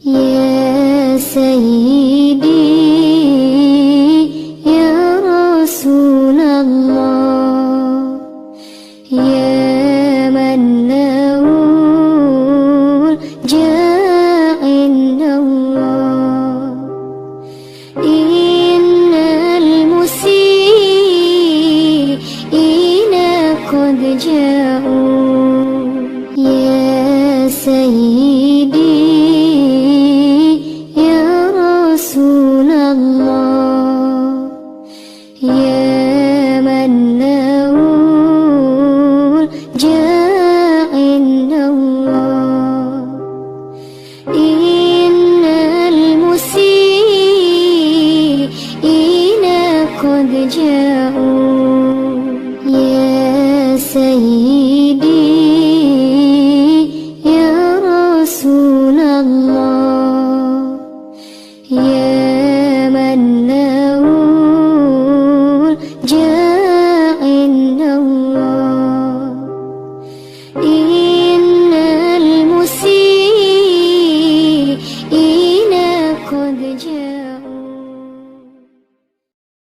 يا سيدي يا رسول الله، يا من له الجاه عند الله، إن المسيئين قد جاءوا. يا سيدي يا رسول الله، يا من له الجاه عند الله، إن المسيئين قد جاءوا. يا سيدي يا رسول الله،